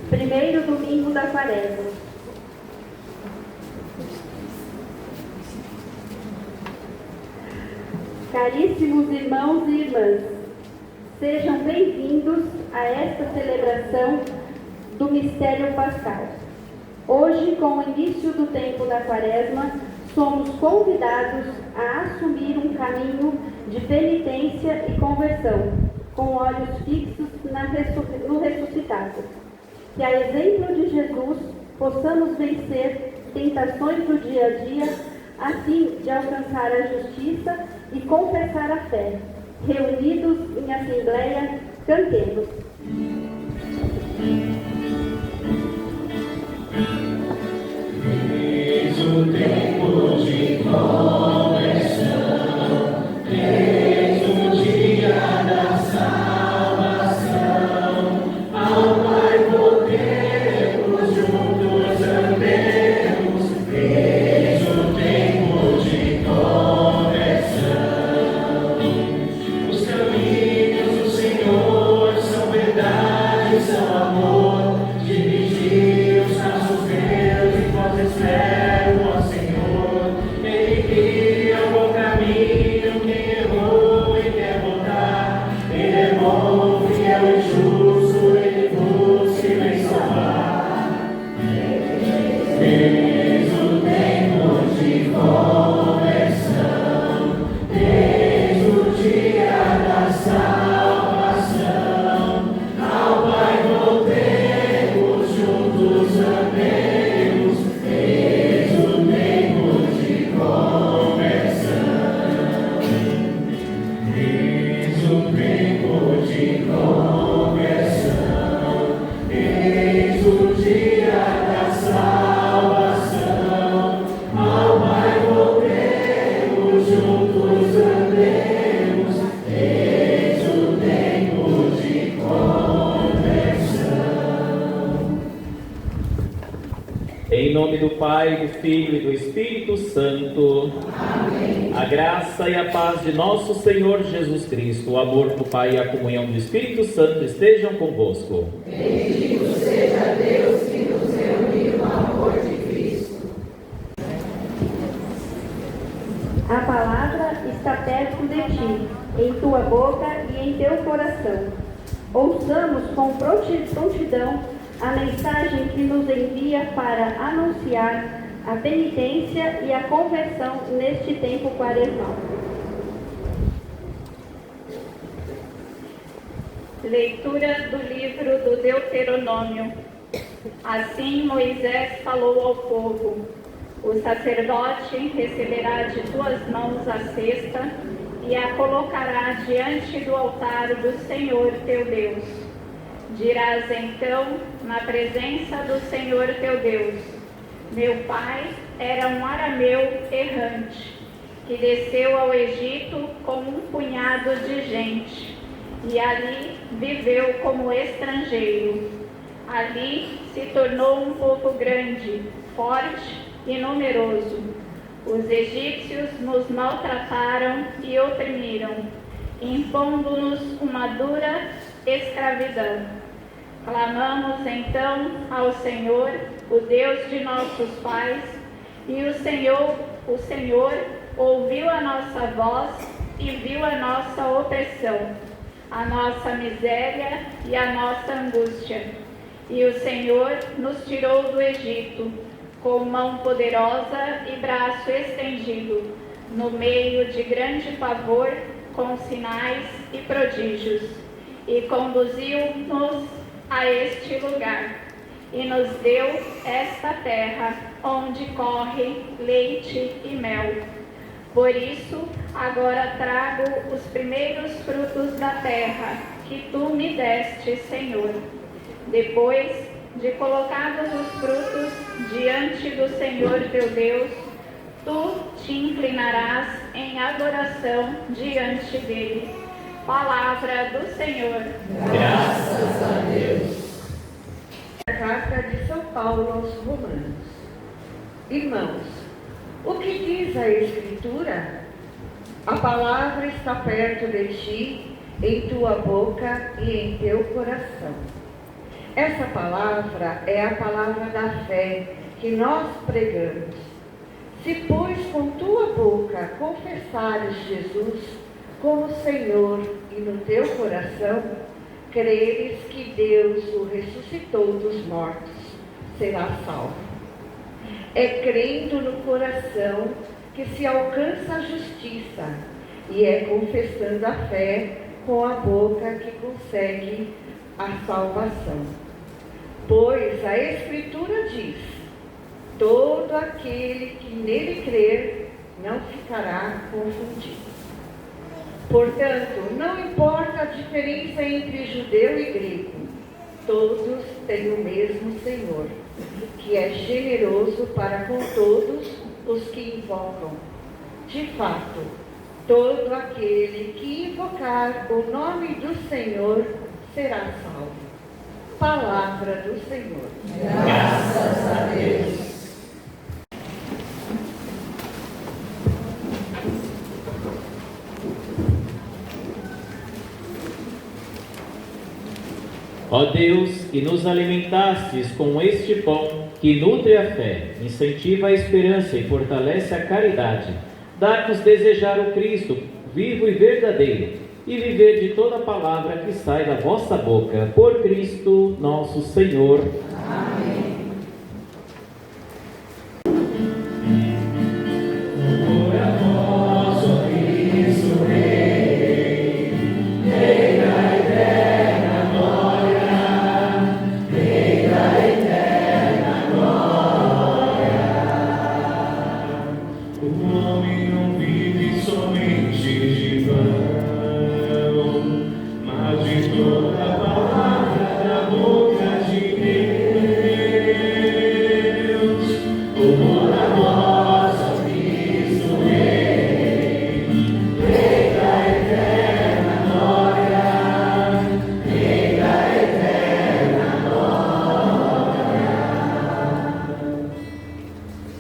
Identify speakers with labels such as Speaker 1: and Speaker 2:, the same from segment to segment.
Speaker 1: Primeiro domingo da Quaresma. Caríssimos irmãos e irmãs, sejam bem-vindos a esta celebração do Mistério Pascal. Hoje, com o início do tempo da Quaresma, somos convidados a assumir um caminho de penitência e conversão, com olhos fixos no ressuscitado. Que, a exemplo de Jesus, possamos vencer tentações do dia a dia, a fim de alcançar a justiça e confessar a fé. Reunidos em assembleia, cantemos.
Speaker 2: Eis o tempo de conversão, eis o dia da salvação. Ao Pai voltemos, juntos andemos. Eis o tempo de conversão. Os caminhos do Senhor são verdade, são amor. Dirigir os passos meus enquanto espero ao Senhor. Ele guia o bom caminho, quem errou e quer voltar. Ele é bom, fiel e justo, ele busca e vem salvar. Eis o tempo de conversão, eis o dia da salvação. Ao Pai voltemos, juntos andemos. Eis o tempo de conversão, eis o tempo de conversão, eis o dia da salvação. Ao Pai voltemos, juntos andemos. Eis o tempo de conversão.
Speaker 3: Em nome do Pai, do Filho e do Espírito Santo. Amém. A graça e a paz de nosso Senhor Jesus Cristo, o amor do Pai e a comunhão do Espírito Santo estejam convosco.
Speaker 4: Bendito seja Deus que nos reuniu no amor de Cristo.
Speaker 1: A palavra está perto de ti, em tua boca e em teu coração. Ouçamos com prontidão a mensagem que nos envia para anunciar a penitência e a conversão neste tempo quaresmal.
Speaker 5: Leitura do livro do Deuteronômio. Assim Moisés falou ao povo: o sacerdote receberá de tuas mãos a cesta e a colocará diante do altar do Senhor teu Deus. Dirás então, na presença do Senhor teu Deus: meu pai era um arameu errante, que desceu ao Egito com um punhado de gente, e ali viveu como estrangeiro. Ali se tornou um povo grande, forte e numeroso. Os egípcios nos maltrataram e oprimiram, impondo-nos uma dura escravidão. Clamamos então ao Senhor, o Deus de nossos pais, e o Senhor ouviu a nossa voz e viu a nossa opressão, a nossa miséria e a nossa angústia. E o Senhor nos tirou do Egito, com mão poderosa e braço estendido, no meio de grande pavor, com sinais e prodígios, e conduziu-nos a este lugar, e nos deu esta terra, onde corre leite e mel. Por isso, agora trago os primeiros frutos da terra, que tu me deste, Senhor. Depois de colocados os frutos diante do Senhor teu Deus, tu te inclinarás em adoração diante dele. Palavra do Senhor.
Speaker 2: Graças a Deus.
Speaker 4: A carta de São Paulo aos Romanos. Irmãos, o que diz a Escritura? A palavra está perto de ti, em tua boca e em teu coração. Essa palavra é a palavra da fé que nós pregamos. Se, pois, com tua boca confessares Jesus como Senhor e no teu coração creres que Deus o ressuscitou dos mortos, serás salvo. É crendo no coração que se alcança a justiça e é confessando a fé com a boca que consegue a salvação. Pois a Escritura diz: todo aquele que nele crer não ficará confundido. Portanto, não importa a diferença entre judeu e grego, todos têm o mesmo Senhor, que é generoso para com todos os que invocam. De fato, todo aquele que invocar o nome do Senhor será salvo. Palavra do Senhor.
Speaker 2: Graças a Deus.
Speaker 3: Ó Deus, que nos alimentastes com este pão, que nutre a fé, incentiva a esperança e fortalece a caridade, dá-nos desejar o Cristo, vivo e verdadeiro, e viver de toda palavra que sai da vossa boca, por Cristo nosso Senhor.
Speaker 2: Amém.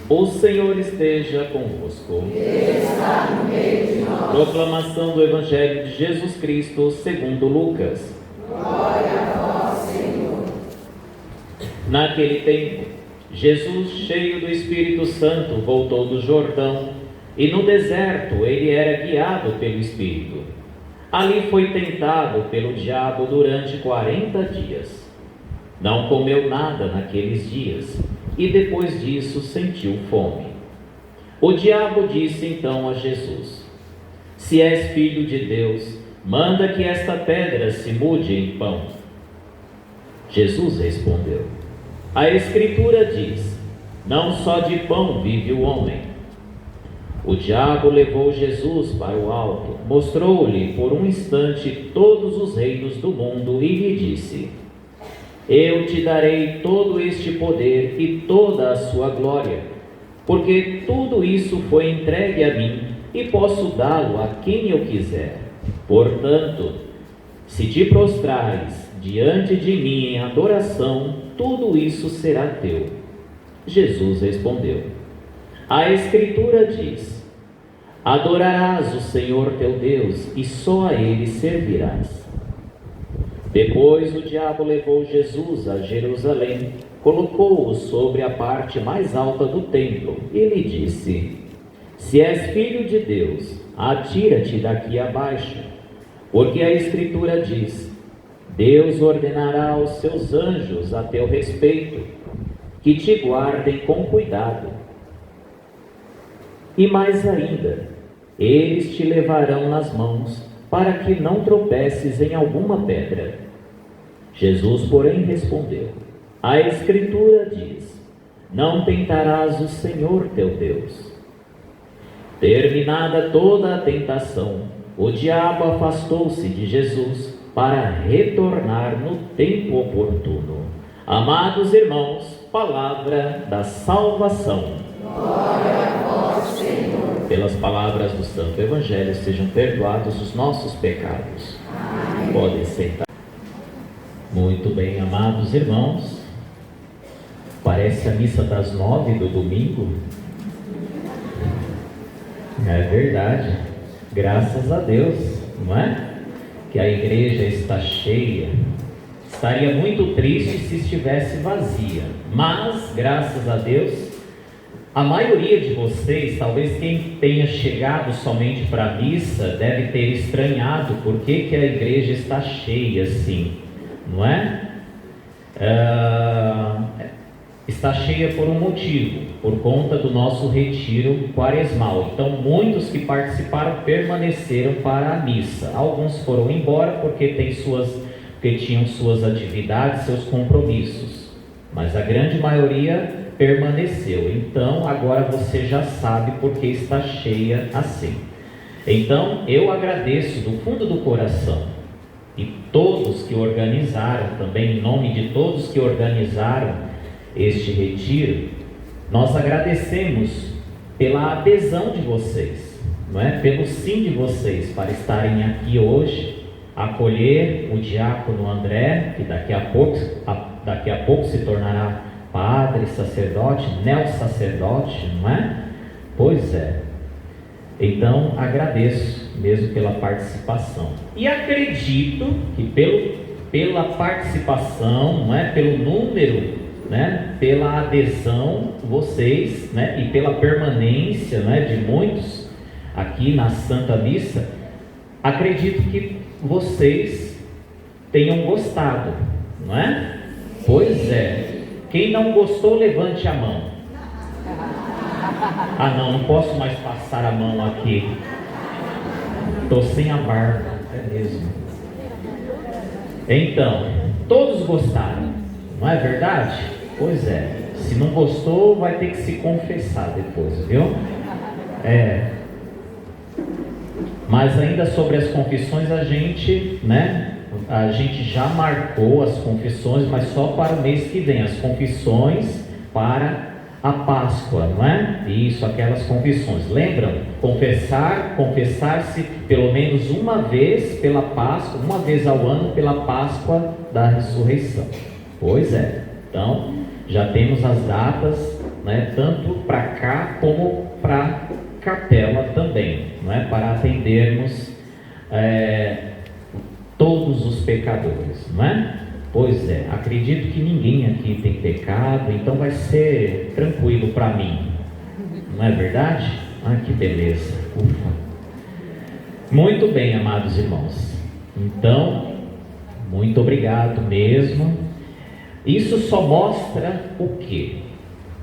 Speaker 3: O Senhor esteja convosco.
Speaker 2: Está no meio de nós.
Speaker 3: Proclamação do Evangelho de Jesus Cristo segundo Lucas.
Speaker 2: Glória a vós, Senhor.
Speaker 3: Naquele tempo, Jesus, cheio do Espírito Santo, voltou do Jordão, e no deserto ele era guiado pelo Espírito. Ali foi tentado pelo diabo durante 40 dias. Não comeu nada naqueles dias, e depois disso sentiu fome. O diabo disse então a Jesus: se és filho de Deus, manda que esta pedra se mude em pão. Jesus respondeu: a Escritura diz: não só de pão vive o homem. O diabo levou Jesus para o alto, mostrou-lhe por um instante todos os reinos do mundo e lhe disse: eu te darei todo este poder e toda a sua glória, porque tudo isso foi entregue a mim e posso dá-lo a quem eu quiser. Portanto, se te prostrares diante de mim em adoração, tudo isso será teu. Jesus respondeu: a Escritura diz: adorarás o Senhor teu Deus e só a Ele servirás. Depois o diabo levou Jesus a Jerusalém, colocou-o sobre a parte mais alta do templo e lhe disse: se és filho de Deus, atira-te daqui abaixo, porque a Escritura diz: Deus ordenará aos seus anjos a teu respeito, que te guardem com cuidado. E mais ainda, eles te levarão nas mãos, para que não tropeces em alguma pedra. Jesus, porém, respondeu: a Escritura diz: não tentarás o Senhor teu Deus. Terminada toda a tentação, o diabo afastou-se de Jesus para retornar no tempo oportuno. Amados irmãos, palavra da salvação.
Speaker 2: Glória a vós, Senhor.
Speaker 3: Pelas palavras do Santo Evangelho sejam perdoados os nossos pecados.
Speaker 2: Amém.
Speaker 3: Podem sentar. Muito bem, amados irmãos, parece a missa das 9 do domingo. É verdade, graças a Deus, não é? Que a igreja está cheia, Estaria muito triste se estivesse vazia. Mas, graças a Deus, a maioria de vocês, talvez quem tenha chegado somente para a missa, deve ter estranhado por que a igreja está cheia assim, não é? Está cheia por um motivo, por conta do nosso retiro quaresmal. Então, muitos que participaram permaneceram para a missa. Alguns foram embora porque tinham suas atividades, seus compromissos. Mas a grande maioria permaneceu. Então, agora você já sabe por que está cheia assim. Então, eu agradeço do fundo do coração. E todos que organizaram, também em nome de todos que organizaram este retiro, nós agradecemos pela adesão de vocês, não é? Pelo sim de vocês para estarem aqui hoje, acolher o diácono André, que daqui a pouco se tornará padre, sacerdote, neo-sacerdote, não é? Pois é. Então agradeço mesmo pela participação. E acredito que pela participação, não é? Pelo número, né? Pela adesão, vocês, né? E pela permanência, né? De muitos aqui na Santa Missa, acredito que vocês tenham gostado, não é? Pois é. Quem não gostou, levante a mão. Ah, não posso mais passar a mão aqui. Estou sem a barba, é mesmo. Então, todos gostaram, não é verdade? Pois é. Se não gostou, vai ter que se confessar depois, viu? Mas ainda sobre as confissões, a gente já marcou as confissões, mas só para o mês que vem. As confissões para a Páscoa, não é? Isso, aquelas confissões. Lembram? Confessar-se pelo menos uma vez pela Páscoa, uma vez ao ano pela Páscoa da ressurreição. Pois é. Então, já temos as datas, né? Tanto para cá como para capela também, não é? Para atendermos todos os pecadores, não é? Pois é, acredito que ninguém aqui tem pecado, então vai ser tranquilo para mim, não é verdade? Ah, que beleza, ufa. Muito bem, amados irmãos, então, muito obrigado mesmo. Isso só mostra o quê?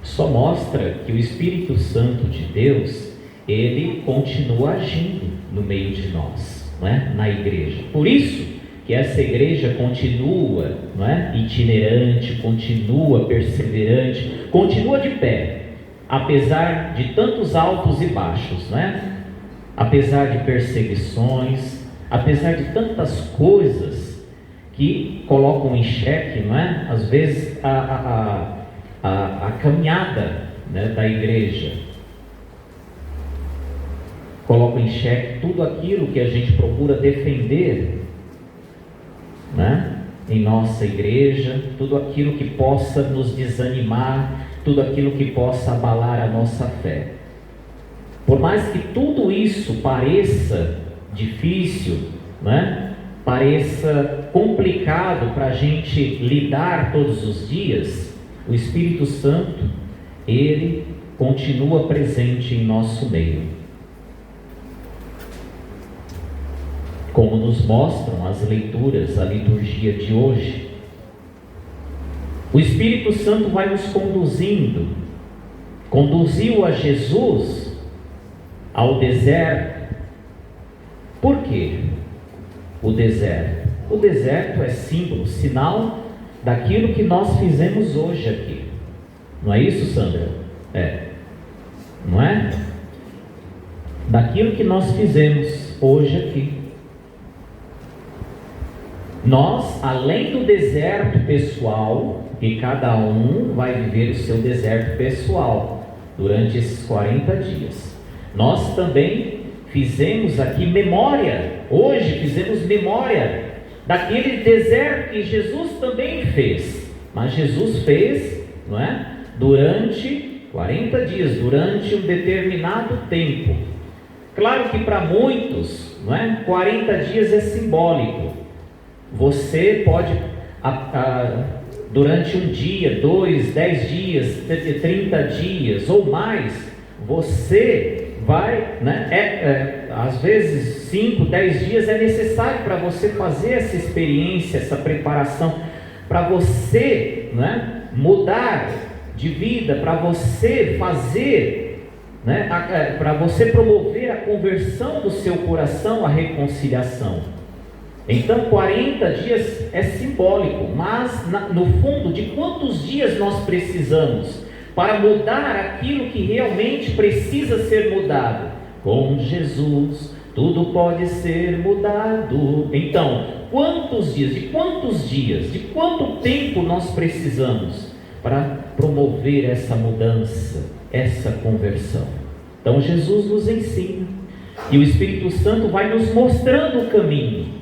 Speaker 3: Só mostra que o Espírito Santo de Deus, ele continua agindo no meio de nós, não é? Na igreja. Por isso que essa igreja continua, não é? Itinerante, continua perseverante, continua de pé, apesar de tantos altos e baixos, não é? Apesar de perseguições, apesar de tantas coisas que colocam em xeque, não é? Às vezes a caminhada, né, da igreja, coloca em xeque tudo aquilo que a gente procura defender, né, em nossa igreja, tudo aquilo que possa nos desanimar, tudo aquilo que possa abalar a nossa fé. Por mais que tudo isso pareça difícil, né, pareça complicado para a gente lidar todos os dias, o Espírito Santo, ele continua presente em nosso meio. Como nos mostram as leituras, a liturgia de hoje, o Espírito Santo vai nos conduzindo. Conduziu a Jesus ao deserto. Por quê? O deserto. O deserto é símbolo, sinal daquilo que nós fizemos hoje aqui. Não é isso, Sandra? Não é? Daquilo que nós fizemos hoje aqui. Nós, além do deserto pessoal, que cada um vai viver o seu deserto pessoal durante esses 40 dias, nós também fizemos aqui memória, hoje fizemos memória daquele deserto que Jesus também fez, mas Jesus fez, não é? Durante 40 dias, durante um determinado tempo. Claro que para muitos, não é? 40 dias é simbólico. Você pode durante um dia, 2, 10 dias, 30 dias ou mais, você vai, né? Às vezes 5, 10 dias é necessário para você fazer essa experiência, essa preparação, para você, né, mudar de vida, para você fazer, né, para você promover a conversão do seu coração, a reconciliação. Então 40 dias é simbólico, mas no fundo, de quantos dias nós precisamos para mudar aquilo que realmente precisa ser mudado? Com Jesus tudo pode ser mudado. Então, quantos dias, de quanto tempo nós precisamos para promover essa mudança, essa conversão? Então Jesus nos ensina, e o Espírito Santo vai nos mostrando o caminho.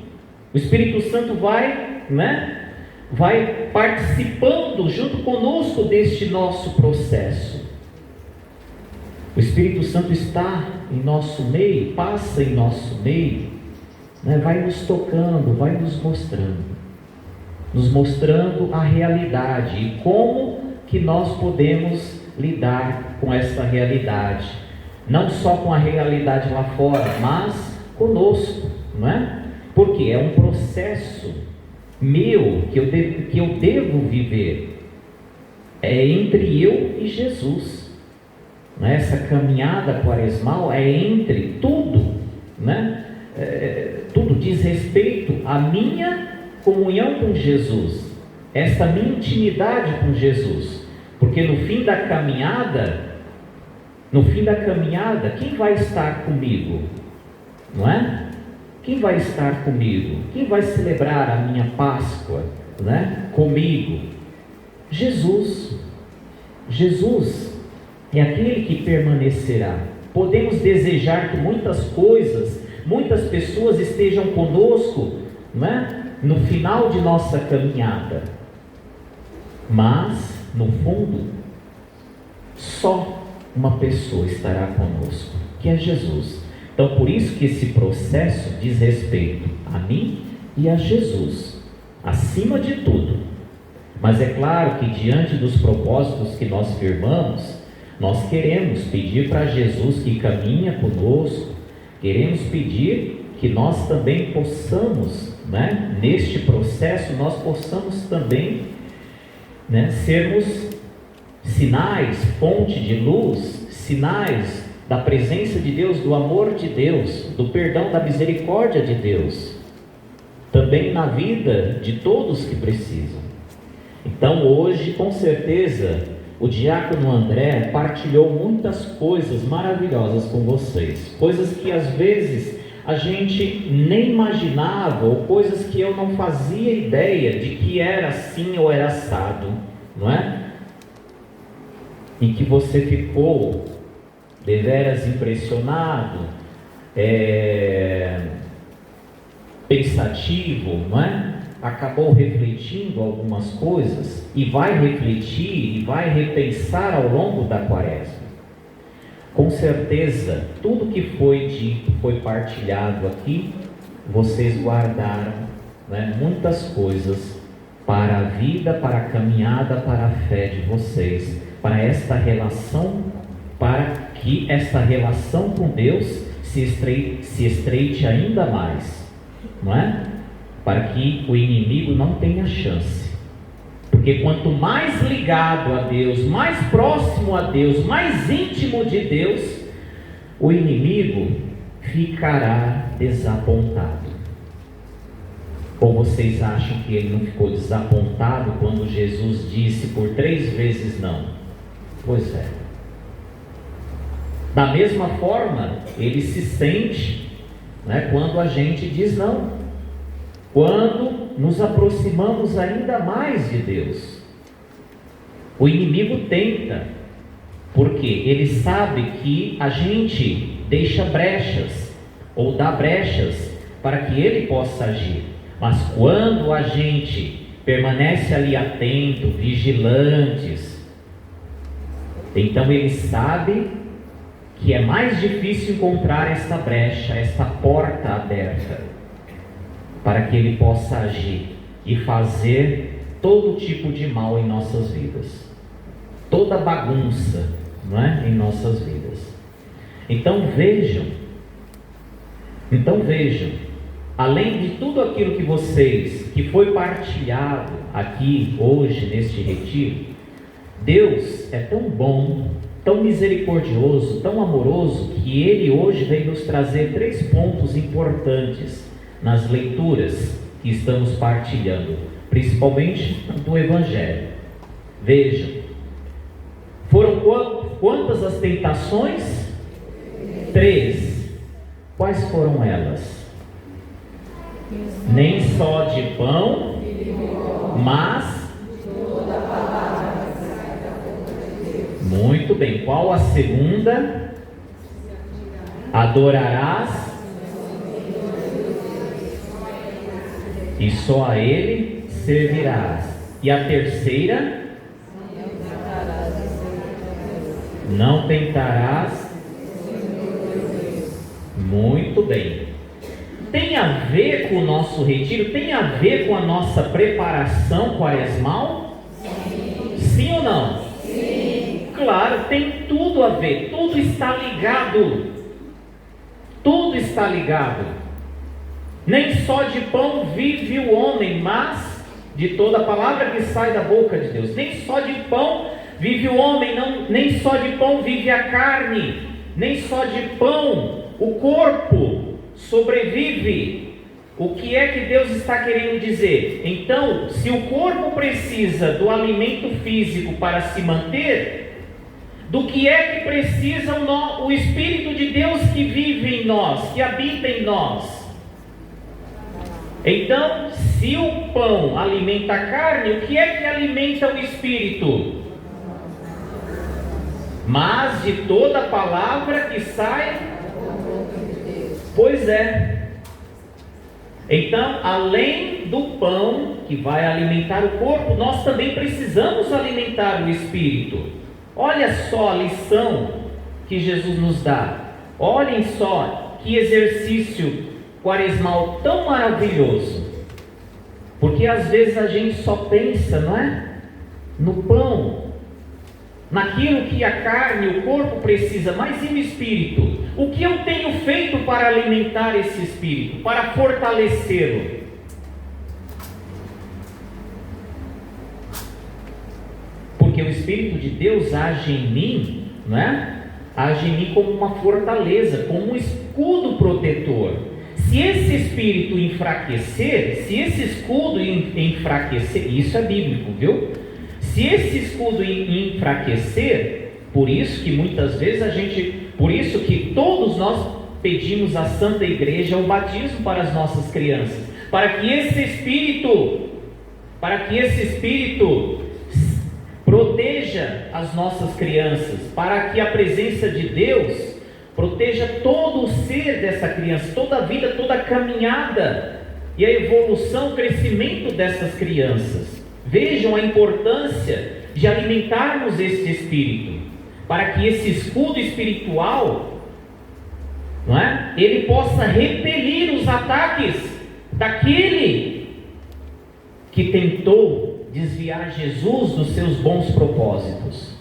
Speaker 3: O Espírito Santo vai, né, vai participando junto conosco deste nosso processo. O Espírito Santo está em nosso meio, passa em nosso meio, né, vai nos tocando, vai nos mostrando a realidade e como que nós podemos lidar com essa realidade, não só com a realidade lá fora, mas conosco, não é? Porque é um processo meu que eu devo viver, é entre eu e Jesus. Essa caminhada quaresmal é entre tudo, né? Tudo diz respeito à minha comunhão com Jesus, essa minha intimidade com Jesus, porque no fim da caminhada, quem vai estar comigo? Não é? Quem vai estar comigo? Quem vai celebrar a minha Páscoa, né, comigo? Jesus. Jesus é aquele que permanecerá. Podemos desejar que muitas coisas, muitas pessoas estejam conosco, né, no final de nossa caminhada, mas no fundo só uma pessoa estará conosco, que é Jesus. Então por isso que esse processo diz respeito a mim e a Jesus, acima de tudo. Mas é claro que diante dos propósitos que nós firmamos, nós queremos pedir para Jesus que caminha conosco, queremos pedir que nós também possamos, né, neste processo, nós possamos também, né, sermos sinais, fonte de luz, sinais da presença de Deus, do amor de Deus, do perdão, da misericórdia de Deus, também na vida de todos que precisam. Então hoje, com certeza, o diácono André partilhou muitas coisas maravilhosas com vocês, coisas que às vezes a gente nem imaginava, ou coisas que eu não fazia ideia de que era assim ou era assado, não é? E que você ficou deveras impressionado, pensativo, não é? Acabou refletindo algumas coisas e vai refletir e vai repensar ao longo da quaresma. Com certeza, tudo que foi dito, foi partilhado aqui, vocês guardaram, né, muitas coisas para a vida, para a caminhada, para a fé de vocês, para esta relação, para que esta relação com Deus se estreite ainda mais, não é? Para que o inimigo não tenha chance. Porque quanto mais ligado a Deus, mais próximo a Deus, mais íntimo de Deus, o inimigo ficará desapontado. Ou vocês acham que ele não ficou desapontado quando Jesus disse por 3 vezes não? Pois é. Da mesma forma, ele se sente, né, quando a gente diz não. Quando nos aproximamos ainda mais de Deus, o inimigo tenta, porque ele sabe que a gente deixa brechas, ou dá brechas, para que ele possa agir. Mas quando a gente permanece ali atento, vigilantes, então ele sabe que é mais difícil encontrar essa brecha, essa porta aberta, para que ele possa agir e fazer todo tipo de mal em nossas vidas, toda bagunça, não é? Em nossas vidas. Então vejam, além de tudo aquilo que foi partilhado aqui hoje neste retiro, Deus é tão bom, tão misericordioso, tão amoroso, que Ele hoje veio nos trazer 3 pontos importantes nas leituras que estamos partilhando, principalmente do Evangelho. Vejam, foram quantas as tentações? 3. Quais foram elas? Nem só de pão, mas... Muito bem, qual a segunda? Adorarás e só a Ele servirás. E a terceira? Não tentarás. Muito bem. Tem a ver com o nosso retiro? Tem a ver com a nossa preparação quaresmal? Sim ou não? Sim. Claro, tem tudo a ver. Tudo está ligado. Tudo está ligado. Nem só de pão vive o homem, mas de toda a palavra que sai da boca de Deus. Nem só de pão vive o homem, nem só de pão vive a carne, nem só de pão o corpo sobrevive. O que é que Deus está querendo dizer? Então, se o corpo precisa do alimento físico para se manter, do que é que precisa o Espírito de Deus que vive em nós, que habita em nós? Então, se o pão alimenta a carne, o que é que alimenta o Espírito? Mas de toda palavra que sai, pois é. Então, além do pão que vai alimentar o corpo, nós também precisamos alimentar o Espírito. Olha só a lição que Jesus nos dá. Olhem só que exercício quaresmal tão maravilhoso. Porque às vezes a gente só pensa, não é? No pão, naquilo que a carne, o corpo precisa, mas e o Espírito? O que eu tenho feito para alimentar esse Espírito, para fortalecê-lo? Porque o Espírito de Deus age em mim, não é? Age em mim como uma fortaleza, como um escudo protetor. Se esse Espírito enfraquecer, se esse escudo enfraquecer, isso é bíblico, viu? Se esse escudo enfraquecer, por isso que muitas vezes por isso que todos nós pedimos à Santa Igreja o batismo para as nossas crianças, para que esse Espírito proteja as nossas crianças, para que a presença de Deus proteja todo o ser dessa criança, toda a vida, toda a caminhada e a evolução, o crescimento dessas crianças. Vejam a importância de alimentarmos esse Espírito, para que esse escudo espiritual, não é? Ele possa repelir os ataques daquele que tentou desviar Jesus dos seus bons propósitos.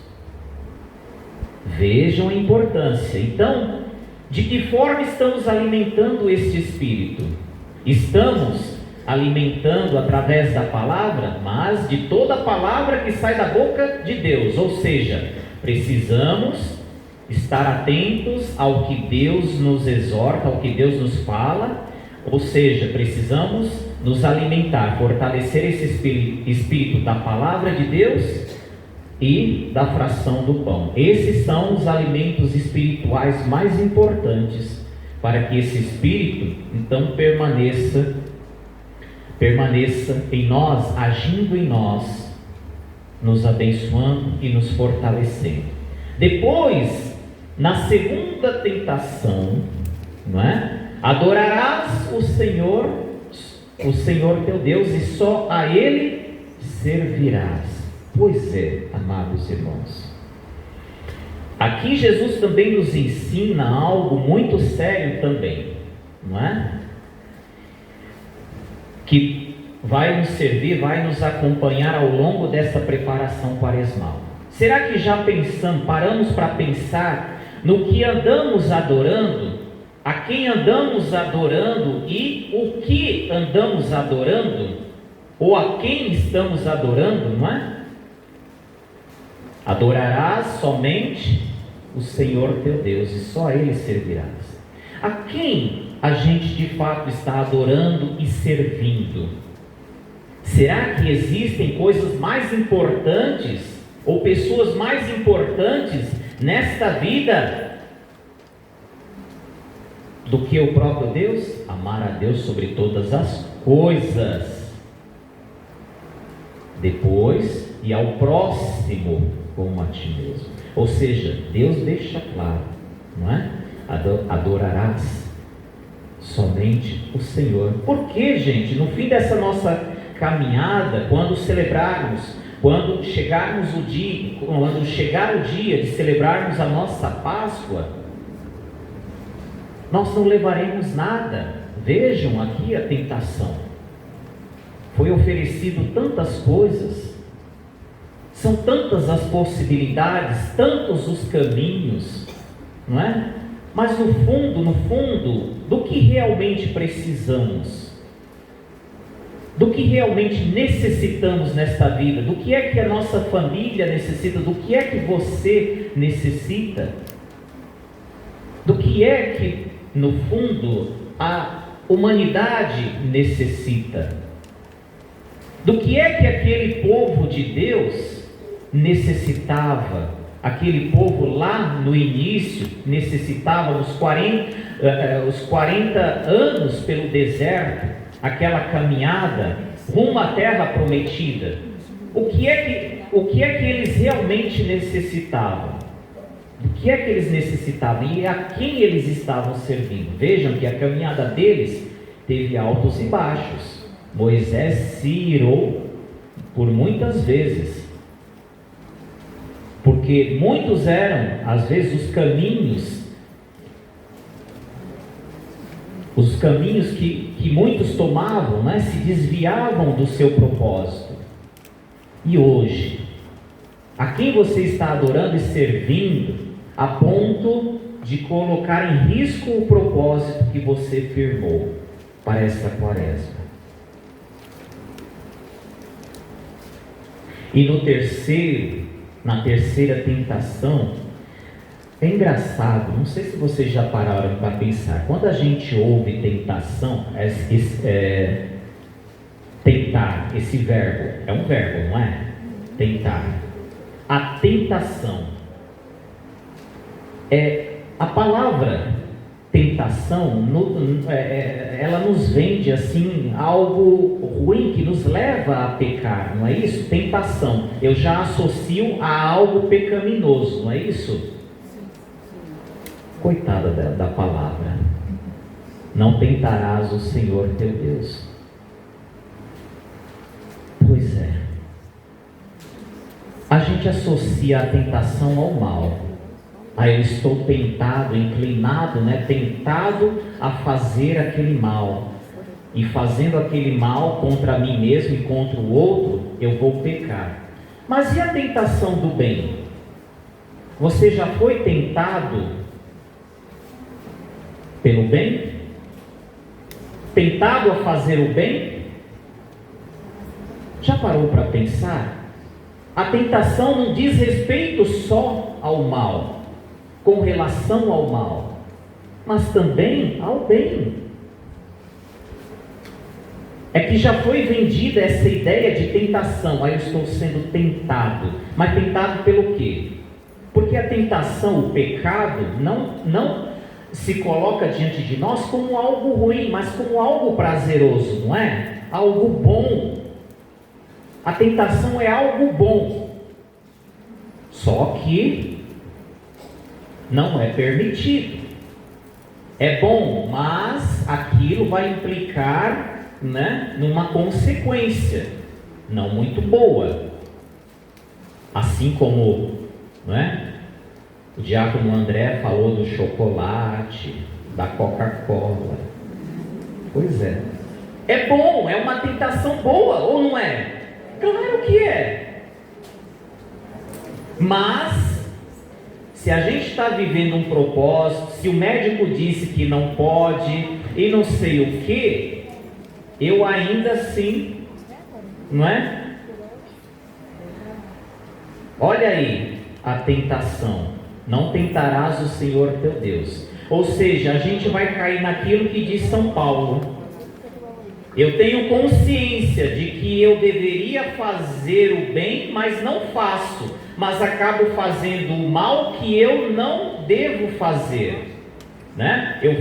Speaker 3: Vejam a importância. Então, de que forma estamos alimentando este Espírito? Estamos alimentando através da palavra, mas de toda a palavra que sai da boca de Deus. Ou seja, precisamos estar atentos ao que Deus nos exorta, ao que Deus nos fala. Ou seja, precisamos nos alimentar, fortalecer esse espírito da palavra de Deus e da fração do pão. Esses são os alimentos espirituais mais importantes para que esse Espírito então permaneça em nós, agindo em nós, nos abençoando e nos fortalecendo. Depois, na segunda tentação, não é? Adorarás o Senhor teu Deus, e só a Ele servirás. Pois é, amados irmãos, aqui Jesus também nos ensina algo muito sério também, não é? Que vai nos servir, vai nos acompanhar ao longo dessa preparação quaresmal. Será que já paramos para pensar no que andamos adorando, a quem andamos adorando e o que andamos adorando, ou a quem estamos adorando, não é? Adorarás somente o Senhor teu Deus e só a Ele servirás. A quem a gente de fato está adorando e servindo? Será que existem coisas mais importantes ou pessoas mais importantes nesta vida do que o próprio Deus? Amar a Deus sobre todas as coisas, depois e ao próximo como a ti mesmo. Ou seja, Deus deixa claro, não é? Adorarás somente o Senhor. Por que, gente? No fim dessa nossa caminhada, quando celebrarmos, quando chegar o dia de celebrarmos a nossa Páscoa, nós não levaremos nada. Vejam aqui a tentação. Foi oferecido tantas coisas, são tantas as possibilidades, tantos os caminhos, não é? Mas no fundo, do que realmente precisamos? Do que realmente necessitamos nesta vida? Do que é que a nossa família necessita? Do que é que você necessita? Do que é que, no fundo, a humanidade necessita? Do que é que aquele povo de Deus necessitava? Aquele povo lá no início necessitava os 40 anos pelo deserto, aquela caminhada rumo à terra prometida. O que é que eles realmente necessitavam? O que é que eles necessitavam e a quem eles estavam servindo? Vejam que a caminhada deles teve altos e baixos. Moisés se irou por muitas vezes, porque muitos eram, às vezes, os caminhos que muitos tomavam, né, se desviavam do seu propósito. E hoje, a quem você está adorando e servindo, a ponto de colocar em risco o propósito que você firmou para esta quaresma? E na terceira tentação, é engraçado, não sei se vocês já pararam para pensar, quando a gente ouve tentação, tentar, esse verbo, é um verbo, não é? Tentar. A tentação, a palavra tentação, ela nos vende assim, algo ruim que nos leva a pecar, não é isso? Tentação, eu já associo a algo pecaminoso, não é isso? Coitada da palavra. Não tentarás o Senhor teu Deus. Pois é. A gente associa a tentação ao mal. Aí eu estou tentado, inclinado, né? Tentado a fazer aquele mal. E fazendo aquele mal contra mim mesmo e contra o outro, eu vou pecar. Mas e a tentação do bem? Você já foi tentado pelo bem? Tentado a fazer o bem? Já parou para pensar? A tentação não diz respeito só ao mal, com relação ao mal, mas também ao bem. É que já foi vendida essa ideia de tentação. Aí eu estou sendo tentado. Mas tentado pelo quê? Porque a tentação, o pecado, não se coloca diante de nós como algo ruim, mas como algo prazeroso, não é? Algo bom. A tentação é algo bom. Só que não é permitido. É bom, mas aquilo vai implicar, né, numa consequência não muito boa. Assim como, não é? O diácono André falou do chocolate, da Coca-Cola. Pois é. É bom, é uma tentação boa, ou não é? Claro que é. Mas, se a gente está vivendo um propósito, se o médico disse que não pode, e não sei o que, eu ainda assim, não é? Olha aí a tentação. Não tentarás o Senhor teu Deus. Ou seja, a gente vai cair naquilo que diz São Paulo. Eu tenho consciência de que eu deveria fazer o bem, mas não faço. Mas acabo fazendo o mal que eu não devo fazer. Né? Eu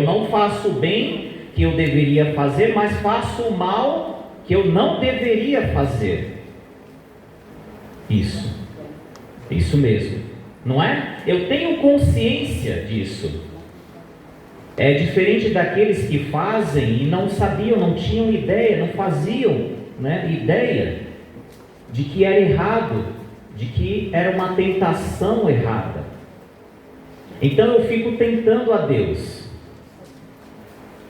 Speaker 3: não faço o bem que eu deveria fazer, mas faço o mal que eu não deveria fazer. Isso mesmo, não é? Eu tenho consciência disso. É diferente daqueles que fazem e não sabiam, não tinham ideia, não faziam, né, ideia de que era errado, de que era uma tentação errada. Então eu fico tentando a Deus,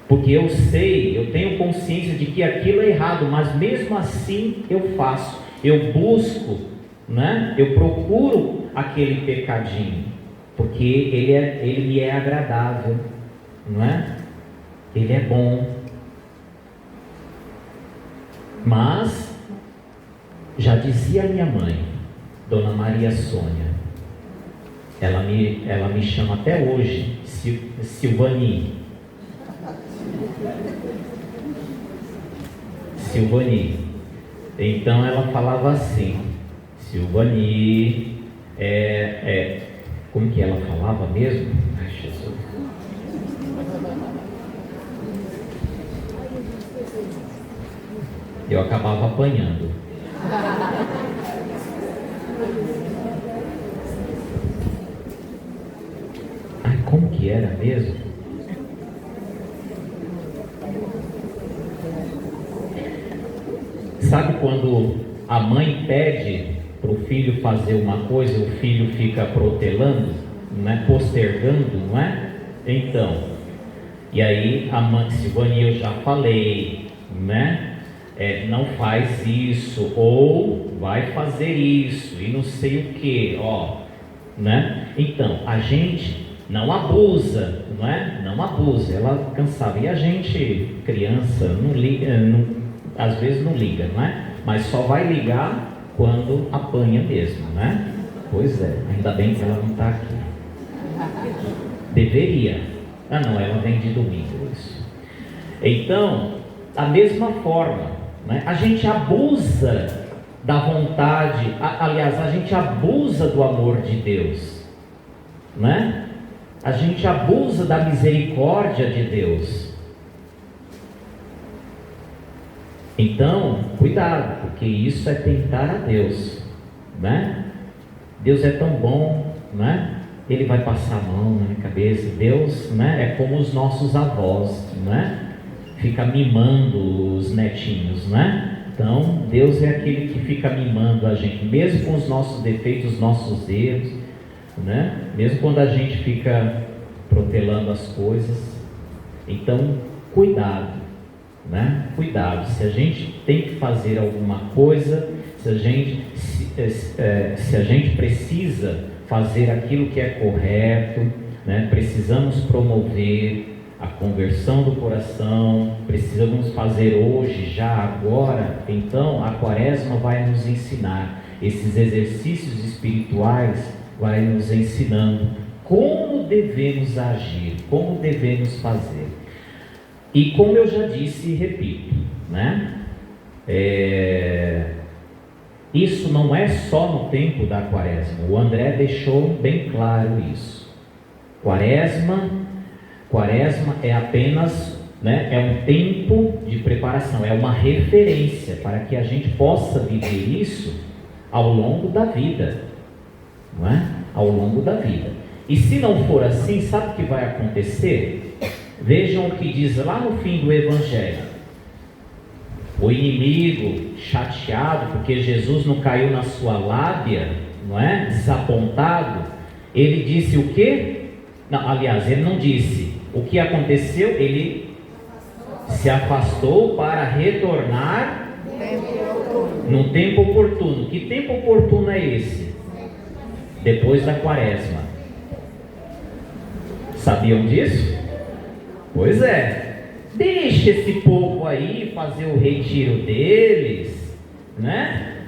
Speaker 3: porque eu sei, eu tenho consciência de que aquilo é errado, mas mesmo assim eu faço, eu busco, né? Eu procuro aquele pecadinho, porque ele me é agradável, não é? Ele é bom. Mas já dizia a minha mãe, Dona Maria Sônia, ela me chama até hoje Silvani. Então ela falava assim: Silvani, como que ela falava mesmo? Ai, Jesus. Eu acabava apanhando. Ai, como que era mesmo? Sabe quando a mãe pede para o filho fazer uma coisa, o filho fica protelando, né, postergando, não é? Então, e aí a mãe, Silvani, eu já falei, né? Não faz isso, ou vai fazer isso, e não sei o que, ó, né? Então, a gente não abusa, não é? Não abusa, ela cansava, e a gente, criança, não liga, às vezes não liga, não é? Mas só vai ligar quando apanha mesmo, né? Pois é, ainda bem que ela não está aqui. Deveria. Ah não, ela vem de domingo, isso. Então, da mesma forma, né? A gente abusa da vontade, aliás, a gente abusa do amor de Deus, né? A gente abusa da misericórdia de Deus. Então, cuidado, porque isso é tentar a Deus, né? Deus é tão bom, né? Ele vai passar a mão na minha cabeça. Deus, né? É como os nossos avós, né? Fica mimando os netinhos, né? Então, Deus é aquele que fica mimando a gente, mesmo com os nossos defeitos, os nossos erros, né? Mesmo quando a gente fica protelando as coisas. Então, cuidado, né? Cuidado, se a gente tem que fazer alguma coisa, se a gente precisa fazer aquilo que é correto, né? Precisamos promover a conversão do coração, precisamos fazer hoje, já agora. Então a Quaresma vai nos ensinar, esses exercícios espirituais vai nos ensinando como devemos agir, como devemos fazer. E como eu já disse e repito, né? Isso não é só no tempo da Quaresma. O André deixou bem claro isso. Quaresma é apenas, né, é um tempo de preparação, é uma referência para que a gente possa viver isso ao longo da vida, não é? Ao longo da vida. E se não for assim, sabe o que vai acontecer? Vejam o que diz lá no fim do Evangelho. O inimigo, chateado porque Jesus não caiu na sua lábia, não é? Desapontado, ele disse o quê? Não, aliás, ele não disse. O que aconteceu? Ele se afastou para retornar no tempo oportuno. Que tempo oportuno é esse? Depois da quaresma. Sabiam disso? Pois é. Deixa esse povo aí fazer o retiro deles, né?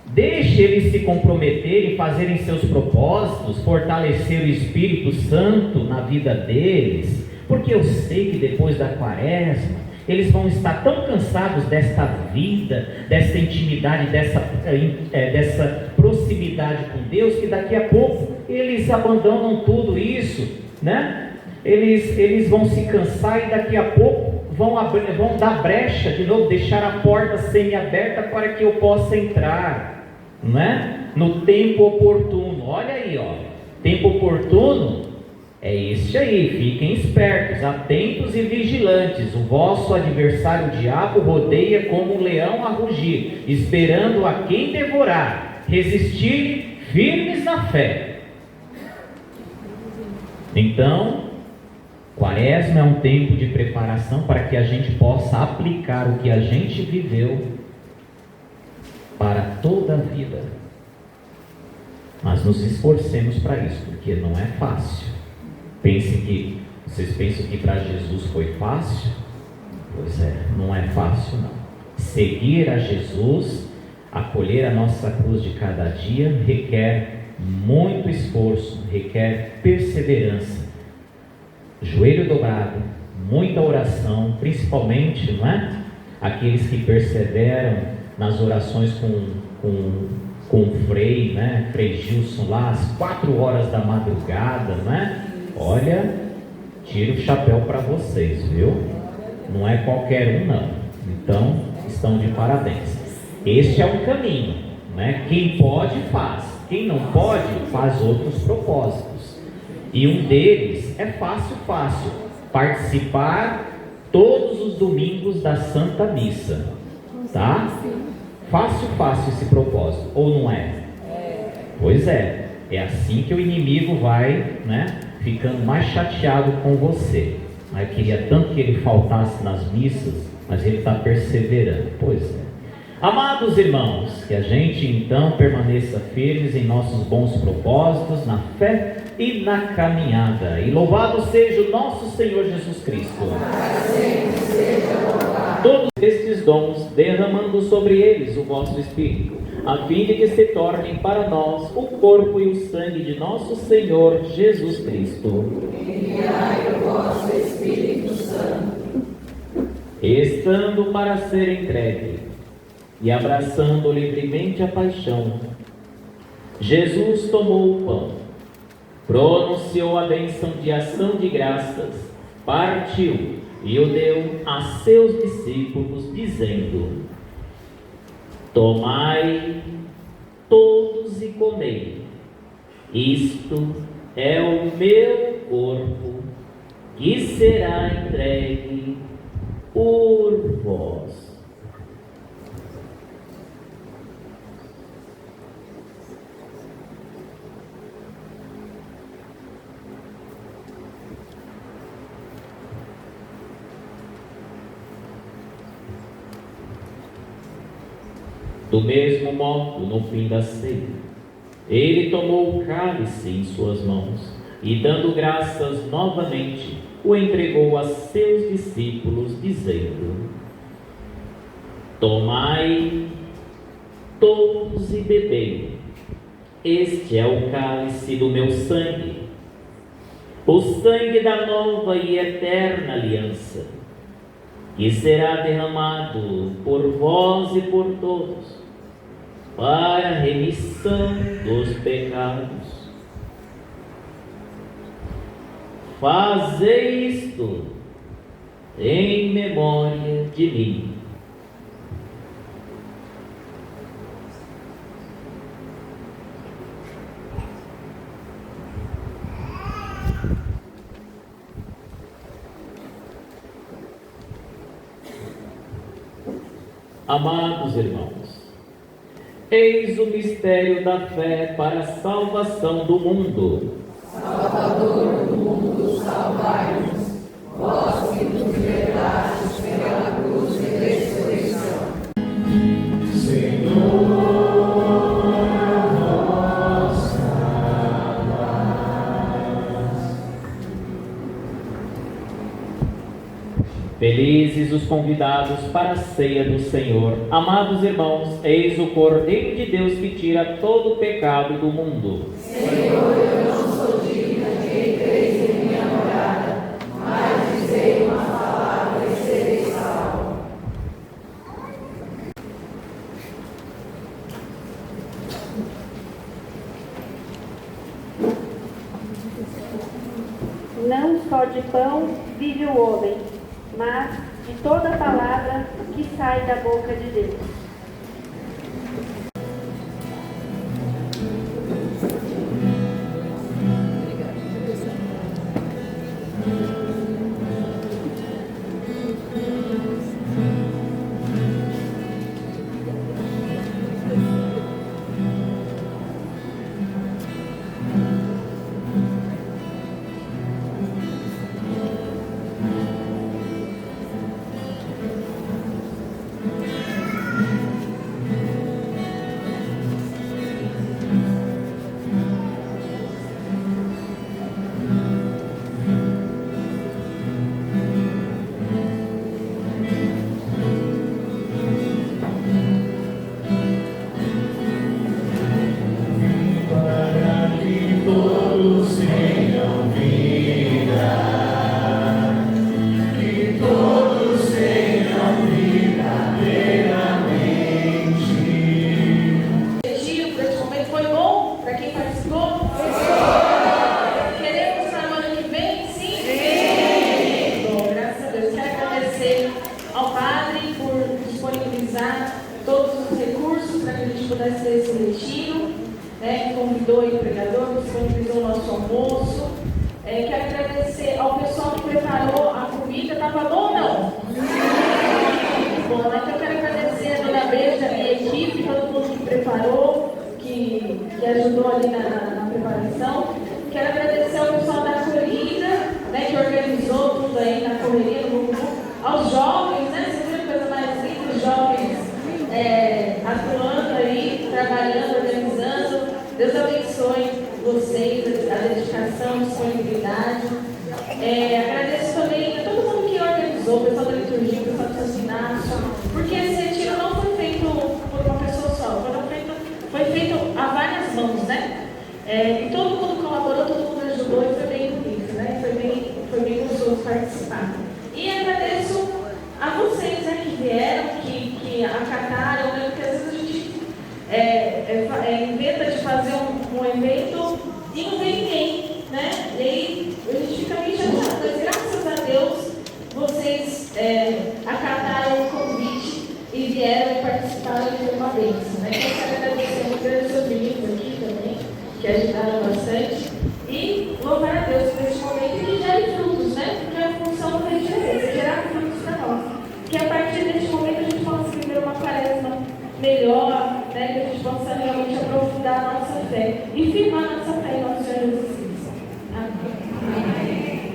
Speaker 3: Deixe eles se comprometerem, fazerem seus propósitos, fortalecer o Espírito Santo na vida deles, porque eu sei que depois da quaresma, eles vão estar tão cansados desta vida, dessa intimidade, dessa proximidade com Deus, que daqui a pouco eles abandonam tudo isso, né? Eles vão se cansar e daqui a pouco vão dar brecha de novo, deixar a porta semi-aberta para que eu possa entrar, né? No tempo oportuno. Olha aí, ó, tempo oportuno é este aí. Fiquem espertos, atentos e vigilantes. O vosso adversário o diabo rodeia como um leão a rugir, esperando a quem devorar. Resistirem firmes na fé. Então, quaresma é um tempo de preparação para que a gente possa aplicar o que a gente viveu para toda a vida. Mas nos esforcemos para isso, porque não é fácil. Vocês pensam que para Jesus foi fácil? Pois é, não é fácil não. Seguir a Jesus, acolher a nossa cruz de cada dia, requer muito esforço, requer perseverança, joelho dobrado, muita oração, principalmente, não é? Aqueles que perseveram nas orações com o Frei, né? Frei Gilson lá, às 4 horas da madrugada, né? Olha, tiro o chapéu para vocês, viu? Não é qualquer um não, então estão de parabéns. Este é um caminho, né? Quem pode faz, quem não pode faz outros propósitos. E um deles é fácil, participar todos os domingos da Santa Missa, tá? Fácil esse propósito, ou não é? Pois é assim que o inimigo vai, né, ficando mais chateado com você. Eu queria tanto que ele faltasse nas missas, mas ele está perseverando. Pois é. Amados irmãos, que a gente então permaneça firmes em nossos bons propósitos, na fé e na caminhada. E louvado seja o nosso Senhor Jesus Cristo. Todos estes dons, derramando sobre eles o vosso Espírito, a fim de que se tornem para nós o corpo e o sangue de nosso Senhor Jesus Cristo. Enviai o vosso Espírito Santo. Estando para ser entregue e abraçando livremente a paixão, Jesus tomou o pão, pronunciou a bênção de ação de graças, partiu e o deu a seus discípulos, dizendo: tomai todos e comei, isto é o meu corpo, que será entregue por vós. Do mesmo modo, no fim da ceia, ele tomou o cálice em suas mãos e, dando graças novamente, o entregou a seus discípulos, dizendo: tomai todos e bebei, este é o cálice do meu sangue, o sangue da nova e eterna aliança, que será derramado por vós e por todos, para a remissão dos pecados. Fazei isto em memória de mim. Amados irmãos, eis o mistério da fé para a salvação do mundo. Salvador do mundo, salvai-nos, vós que nos libertastes pela Felizes os convidados para a ceia do Senhor. Amados irmãos, eis o Cordeiro de Deus que tira todo o pecado do mundo.
Speaker 2: Senhor, eu não sou digna de entreis em minha morada, mas dizei uma palavra e serei salvo.
Speaker 1: Não só de pão vive o homem, mas de toda palavra que sai da boca de Deus.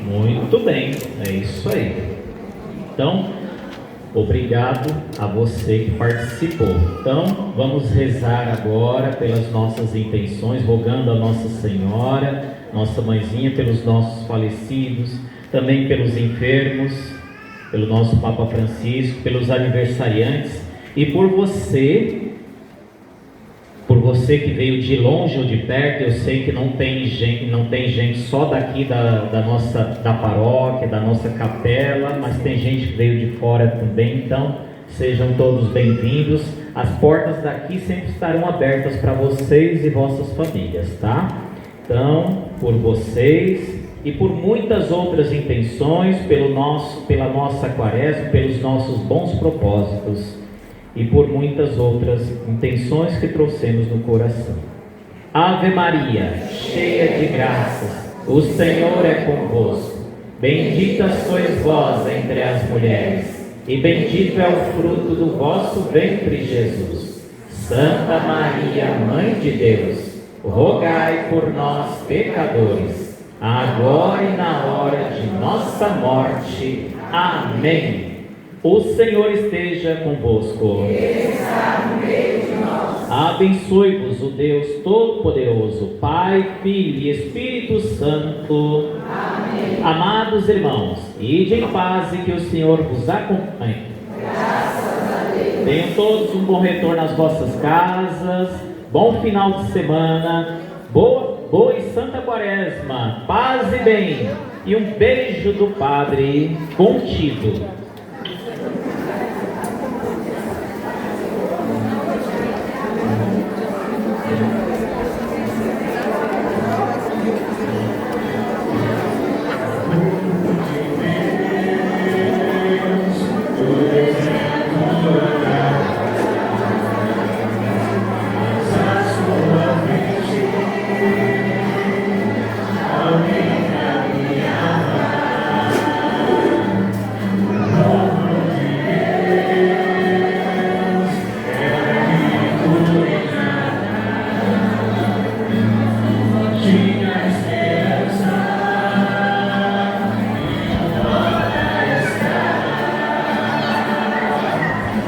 Speaker 3: Muito bem, é isso aí. Então, obrigado a você que participou. Então, vamos rezar agora pelas nossas intenções, rogando a Nossa Senhora, Nossa Mãezinha, pelos nossos falecidos, também pelos enfermos, pelo nosso Papa Francisco, pelos aniversariantes e por você que veio de longe ou de perto. Eu sei que não tem gente só daqui da paróquia, da nossa capela, mas tem gente que veio de fora também. Então, sejam todos bem-vindos. As portas daqui sempre estarão abertas para vocês e vossas famílias, tá? Então, por vocês e por muitas outras intenções, pela nossa quaresma, pelos nossos bons propósitos e por muitas outras intenções que trouxemos no coração. Ave Maria, cheia de graças, o Senhor é convosco. Bendita sois vós entre as mulheres, e bendito é o fruto do vosso ventre, Jesus. Santa Maria, Mãe de Deus, rogai por nós, pecadores, agora e na hora de nossa morte. Amém. O Senhor esteja convosco.
Speaker 2: Está no meio de nós.
Speaker 3: Abençoe-vos o Deus Todo-Poderoso, Pai, Filho e Espírito Santo.
Speaker 2: Amém.
Speaker 3: Amados irmãos, ide em paz e que o Senhor vos acompanhe. Tenham todos um bom retorno às vossas casas, bom final de semana, boa e santa quaresma, paz e bem, e um beijo do Padre contigo.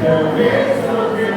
Speaker 2: Talvez não tenha